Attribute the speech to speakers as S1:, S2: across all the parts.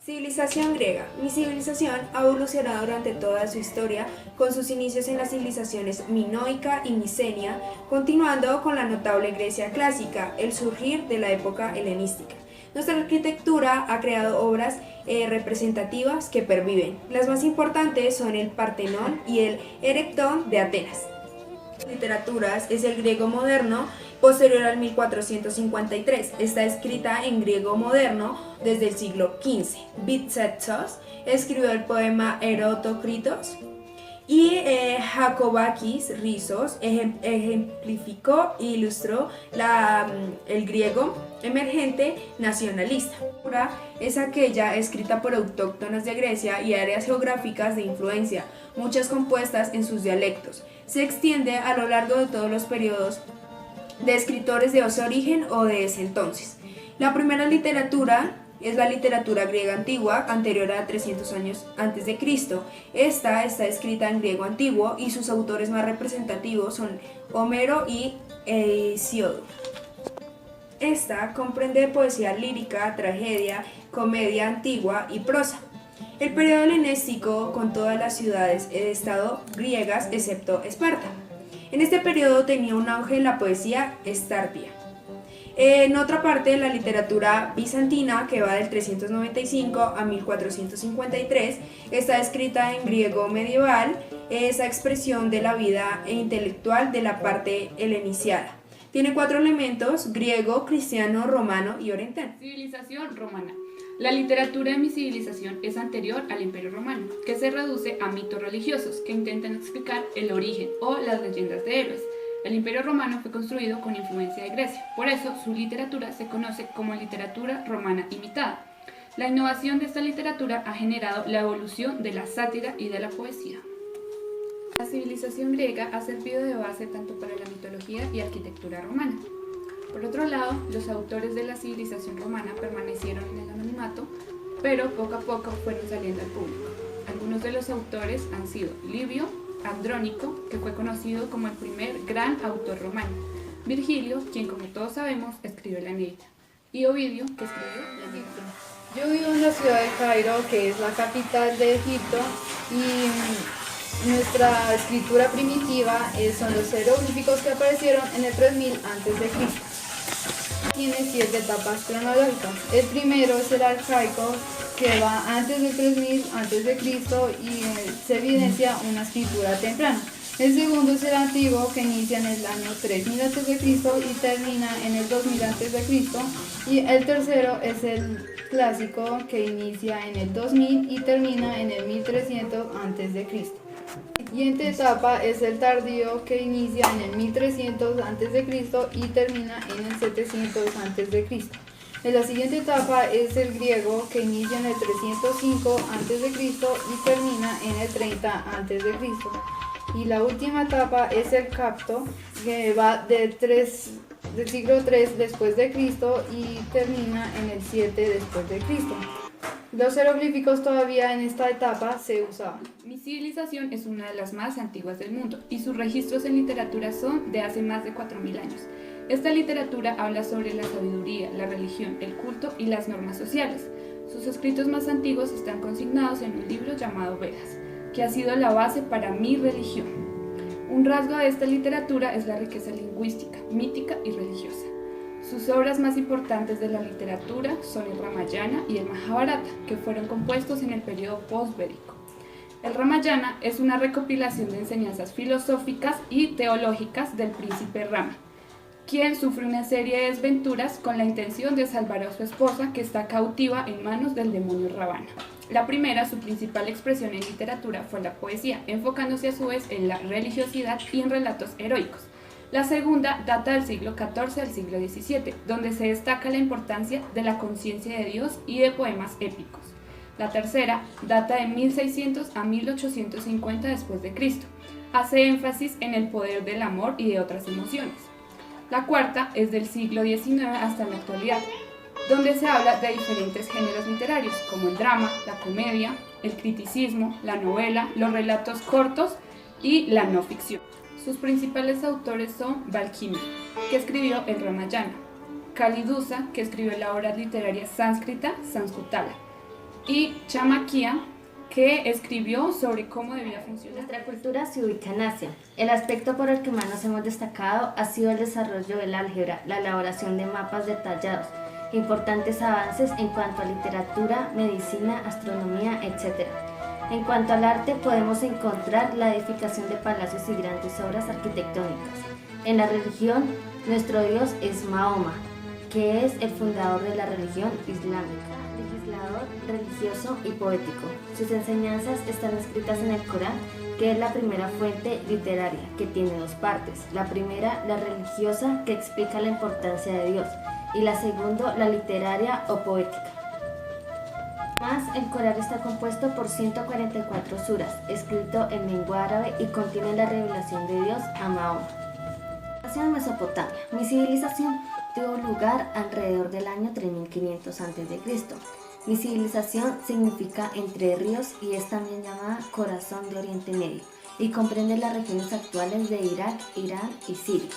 S1: Civilización griega. Mi civilización ha evolucionado durante toda su historia, con sus inicios en las civilizaciones minoica y micenia, continuando con la notable Grecia clásica, el surgir de la época helenística. Nuestra arquitectura ha creado obras representativas que perviven. Las más importantes son el Partenón y el Erectón de Atenas. Literaturas es el griego moderno posterior al 1453. Está escrita en griego moderno desde el siglo XV. Bitsetsos escribió el poema Erotócritos y Jacobakis Rizos ejemplificó e ilustró el griego emergente nacionalista. Es aquella escrita por autóctonos de Grecia y áreas geográficas de influencia, muchas compuestas en sus dialectos. Se extiende a lo largo de todos los periodos de escritores de ese origen o de ese entonces. La primera literatura es la literatura griega antigua, anterior a 300 años antes de Cristo. Esta está escrita en griego antiguo y sus autores más representativos son Homero y Hesíodo. Esta comprende poesía lírica, tragedia, comedia antigua y prosa. El periodo helenístico con todas las ciudades de estado griegas excepto Esparta. En este periodo tenía un auge la poesía estartia. En otra parte, la literatura bizantina, que va del 395 a 1453, está escrita en griego medieval, esa expresión de la vida intelectual de la parte heleniciada. Tiene 4 elementos: griego, cristiano, romano y oriental.
S2: Civilización romana. La literatura de mi civilización es anterior al Imperio Romano, que se reduce a mitos religiosos que intentan explicar el origen o las leyendas de héroes. El Imperio Romano fue construido con influencia de Grecia, por eso su literatura se conoce como literatura romana imitada. La innovación de esta literatura ha generado la evolución de la sátira y de la poesía. La civilización griega ha servido de base tanto para la mitología y arquitectura romana. Por otro lado, los autores de la civilización romana permanecieron en el anonimato, pero poco a poco fueron saliendo al público. Algunos de los autores han sido Livio, Andrónico, que fue conocido como el primer gran autor romano, Virgilio, quien como todos sabemos escribió la Eneida, y Ovidio, que escribió la Biblia.
S3: Yo vivo en la ciudad de Cairo, que es la capital de Egipto, y nuestra escritura primitiva son los jeroglíficos que aparecieron en el 3000 a.C. Tiene 7 etapas cronológicas. El primero es el arcaico, que va antes del 3000 a.C. y se evidencia una escritura temprana. El segundo es el antiguo, que inicia en el año 3000 a.C. y termina en el 2000 a.C. Y el tercero es el clásico, que inicia en el 2000 y termina en el 1300 a.C. La siguiente etapa es el tardío, que inicia en el 1300 a.C. y termina en el 700 a.C. La siguiente etapa es el griego, que inicia en el 305 a.C. y termina en el 30 a.C. Y la última etapa es el copto, que va del siglo III después de Cristo y termina en el 7 después de Cristo. Los jeroglíficos todavía en esta etapa se usaban.
S2: Mi civilización es una de las más antiguas del mundo y sus registros en literatura son de hace más de 4000 años. Esta literatura habla sobre la sabiduría, la religión, el culto y las normas sociales. Sus escritos más antiguos están consignados en un libro llamado Vedas, que ha sido la base para mi religión. Un rasgo de esta literatura es la riqueza lingüística, mítica y religiosa. Sus obras más importantes de la literatura son el Ramayana y el Mahabharata, que fueron compuestos en el periodo postvédico. El Ramayana es una recopilación de enseñanzas filosóficas y teológicas del príncipe Rama, quien sufre una serie de desventuras con la intención de salvar a su esposa, que está cautiva en manos del demonio Ravana. La primera, su principal expresión en literatura, fue la poesía, enfocándose a su vez en la religiosidad y en relatos heroicos. La segunda data del siglo XIV al siglo XVII, donde se destaca la importancia de la conciencia de Dios y de poemas épicos. La tercera data de 1600 a 1850 después de Cristo. Hace énfasis en el poder del amor y de otras emociones. La cuarta es del siglo XIX hasta la actualidad, donde se habla de diferentes géneros literarios, como el drama, la comedia, el criticismo, la novela, los relatos cortos y la no ficción. Sus principales autores son Valmiki, que escribió el Ramayana, Kalidusa, que escribió la obra literaria sánscrita Sankuntala, y Chamaquia, que escribió sobre cómo debía funcionar.
S4: Nuestra cultura se ubica en Asia. El aspecto por el que más nos hemos destacado ha sido el desarrollo del álgebra, la elaboración de mapas detallados, importantes avances en cuanto a literatura, medicina, astronomía, etc. En cuanto al arte, podemos encontrar la edificación de palacios y grandes obras arquitectónicas. En la religión, nuestro Dios es Mahoma, que es el fundador de la religión islámica. Legislador, religioso y poético. Sus enseñanzas están escritas en el Corán, que es la primera fuente literaria, que tiene dos partes. La primera, la religiosa, que explica la importancia de Dios, y la segunda, la literaria o poética. Además, el Corán está compuesto por 144 suras, escrito en lengua árabe y contiene la revelación de Dios a Mahoma. Nació en Mesopotamia. Mi civilización tuvo lugar alrededor del año 3500 a.C. Mi civilización significa entre ríos y es también llamada corazón de Oriente Medio y comprende las regiones actuales de Irak, Irán y Siria.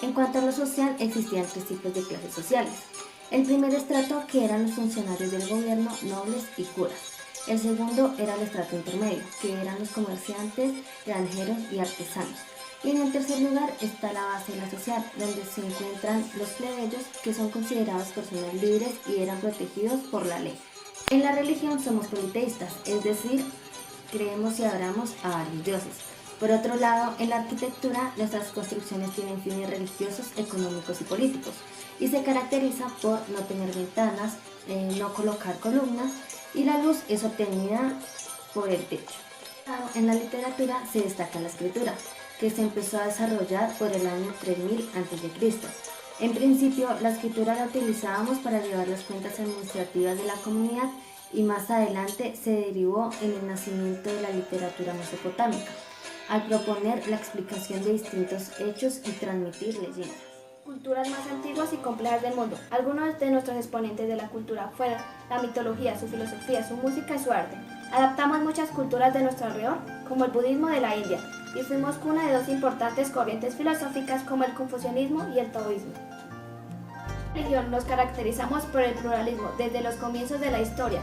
S4: En cuanto a lo social, existían tres tipos de clases sociales. El primer estrato, que eran los funcionarios del gobierno, nobles y curas. El segundo era el estrato intermedio, que eran los comerciantes, granjeros y artesanos. Y en el tercer lugar está la base de la sociedad, donde se encuentran los plebeyos, que son considerados personas libres y eran protegidos por la ley. En la religión somos politeístas, es decir, creemos y adoramos a varios dioses. Por otro lado, en la arquitectura, nuestras construcciones tienen fines religiosos, económicos y políticos, y se caracteriza por no tener ventanas, no colocar columnas, y la luz es obtenida por el techo. En la literatura se destaca la escritura, que se empezó a desarrollar por el año 3000 a.C. En principio, la escritura la utilizábamos para llevar las cuentas administrativas de la comunidad y más adelante se derivó en el nacimiento de la literatura mesopotámica, al proponer la explicación de distintos hechos y transmitir leyendas.
S5: Culturas más antiguas y complejas del mundo. Algunos de nuestros exponentes de la cultura fueron la mitología, su filosofía, su música y su arte. Adaptamos muchas culturas de nuestro alrededor, como el budismo de la India, y fuimos cuna de dos importantes corrientes filosóficas como el confucianismo y el taoísmo. En la religión nos caracterizamos por el pluralismo desde los comienzos de la historia.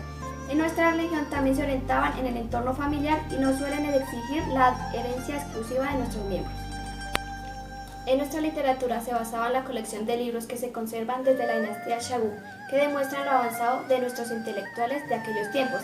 S5: En nuestra religión también se orientaban en el entorno familiar y no suelen exigir la herencia exclusiva de nuestros miembros. En nuestra literatura se basaba en la colección de libros que se conservan desde la dinastía Shagu, que demuestran lo avanzado de nuestros intelectuales de aquellos tiempos.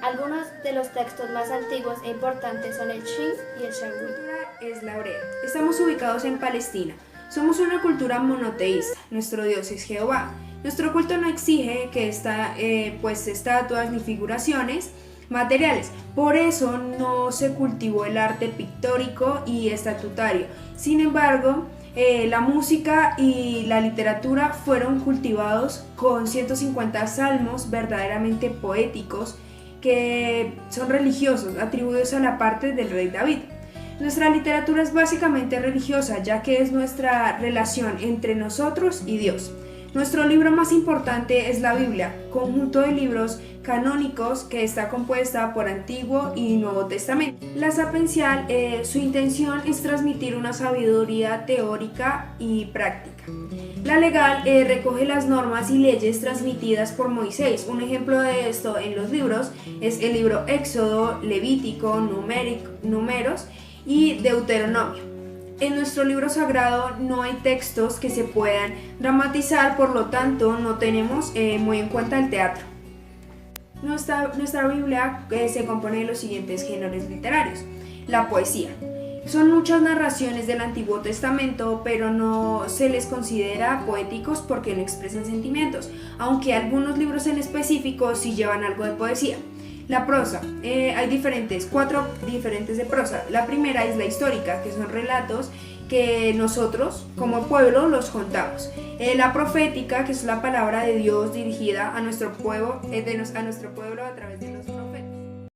S5: Algunos de los textos más antiguos e importantes son el Shin y el Shagu.
S1: La cultura es la hebrea. Estamos ubicados en Palestina. Somos una cultura monoteísta. Nuestro Dios es Jehová. Nuestro culto no exige que estatuas ni figuraciones materiales. Por eso no se cultivó el arte pictórico y estatutario. Sin embargo, la música y la literatura fueron cultivados con 150 salmos verdaderamente poéticos que son religiosos, atribuidos a la parte del rey David. Nuestra literatura es básicamente religiosa, ya que es nuestra relación entre nosotros y Dios. Nuestro libro más importante es la Biblia, conjunto de libros canónicos que está compuesta por Antiguo y Nuevo Testamento. La sapiencial, su intención es transmitir una sabiduría teórica y práctica. La legal recoge las normas y leyes transmitidas por Moisés. Un ejemplo de esto en los libros es el libro Éxodo, Levítico, Números y Deuteronomio. En nuestro libro sagrado no hay textos que se puedan dramatizar, por lo tanto no tenemos muy en cuenta el teatro. Nuestra Biblia se compone de los siguientes géneros literarios. La poesía. Son muchas narraciones del Antiguo Testamento, pero no se les considera poéticos porque no expresan sentimientos, aunque algunos libros en específico sí llevan algo de poesía. La prosa, hay cuatro diferentes de prosa. La primera es la histórica, que son relatos que nosotros como pueblo los contamos. La profética, que es la palabra de Dios dirigida a nuestro pueblo a través de